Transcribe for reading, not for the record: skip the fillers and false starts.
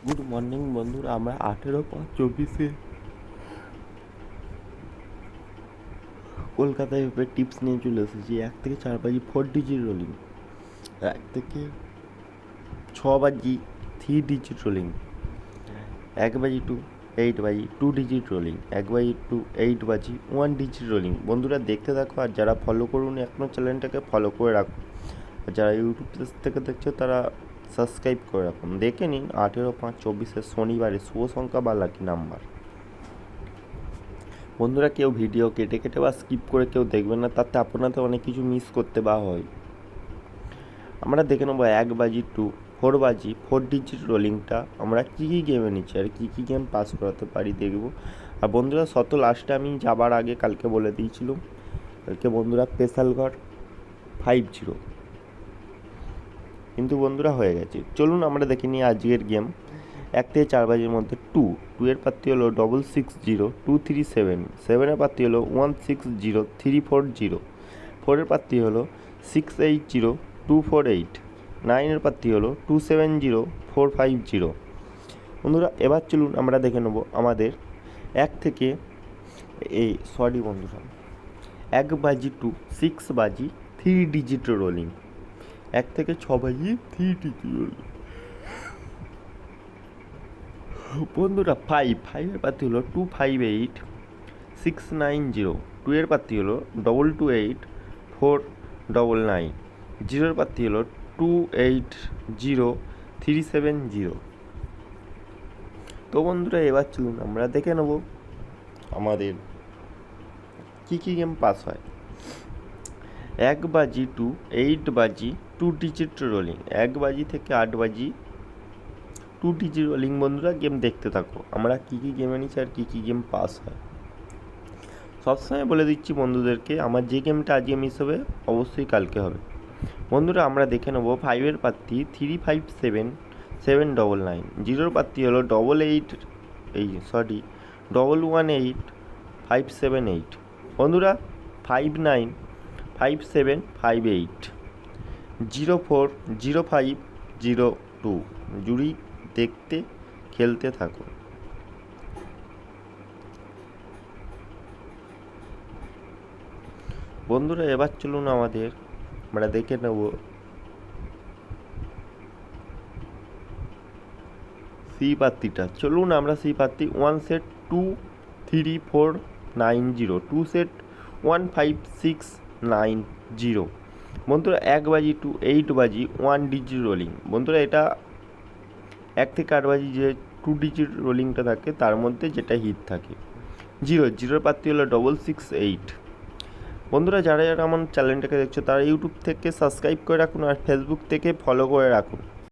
Good morning বন্ধুরা, আমরা 18/5/24 কলকাতায় টিপস নিয়ে চলে এসেছি। 1 থেকে 4 বাজি 4 ডিজিট রোলিং, 1 থেকে 6 বাজি 3 ডিজিট রোলিং, 1 বাজি টু 8 বাজি 2 ডিজিট রোলিং, 1 বাজি টু 8 বাজি 1 ডিজিট রোলিং। বন্ধুরা দেখতে থাকো, আর যারা ফলো করুন এখনও চ্যানেলটাকে ফলো করে রাখুন, আর যারা ইউটিউব থেকে দেখছো তারা সাবস্ক্রাইব করে রাখুন। দেখে নিন 18/5/24 শনিবারের শুভ সংখ্যা বা লাকি নাম্বার। বন্ধুরা কেউ ভিডিও কেটে কেটে বা স্কিপ করে কেউ দেখবেন না, তাতে আপনাদের অনেক কিছু মিস করতে বা হয়। আমরা দেখে নেবো 1 বাজি টু 4 বাজি 4 ডিজিট রোলিংটা আমরা কী কী গেমে নিচ্ছি আর কী কী গেম পাস করাতে পারি দেখব। আর বন্ধুরা লাস্টে আমি যাবার আগে কালকে বলে দিয়েছিলাম, কালকে বন্ধুরা স্পেশাল ঘর 50, কিন্তু বন্ধুরা হয়ে গেছে। চলুন আমরা দেখে নিই আজকের গেম। 1 থেকে 4 বাজির মধ্যে 2 এর প্রার্থী হলো 660-237, 7 এর প্রার্থী হলো 160-340, 4 এর প্রার্থী হলো 680-248, 9 এর প্রার্থী হলো 270-450। বন্ধুরা এবার চলুন আমরা দেখে নেব আমাদের 1 থেকে বন্ধুরা 1 বাজি টু 6 বাজি 3 ডিজিট রোলিং, 1 থেকে 6 বাজি 3 ডিজিট রোলিং। বন্ধুরা 5 এর প্রার্থী হলো 258-690, 2 এর প্রার্থী হলো 228-499, 0 এর প্রার্থী হলো 280-370। তো বন্ধুরা এবার চলুন আমরা দেখে নেব আমাদের কী কী গেম পাস হয়। 1 বাজি টু 8 বাজি 2 ডিজিট রোলিং, 1 বাজি থেকে 8 বাজি 2 ডিজিট রোলিং। বন্ধুরা গেম দেখতে থাকো, আমরা কী কী গেমে নিচ্ছি আর কী কী গেম পাস হয়। সবসময় বলে দিচ্ছি বন্ধুদেরকে, আমার যে গেমটা আজকে মিস হবে অবশ্যই কালকে হবে। বন্ধুরা আমরা দেখে নেবো 5 এর প্রার্থী 357-799, 0 প্রার্থী হলো 118-578। বন্ধুরা 59-5758, 04-0502। জুড়ি দেখতে খেলতে থাকুন। বন্ধুরা এবার চলুন আমরা দেখে নেব সি প্রার্থীটা। চলুন আমরা সি প্রার্থী 1 সেট 23490, 2 সেট 15690। বন্ধুরা 1 বাজি টু 8 বাজি 1 ডিজিট রোলিং। বন্ধুরা এটা 1 থেকে 8 বাজি যে 2 ডিজিট রোলিংটা থাকে তার মধ্যে যেটা হিট থাকে। 0 প্রার্থী হলো 668। বন্ধুরা যারা যারা আমার চ্যানেলটাকে দেখছো তারা ইউটিউব থেকে সাবস্ক্রাইব করে রাখুন আর ফেসবুক থেকে ফলো করে রাখুন।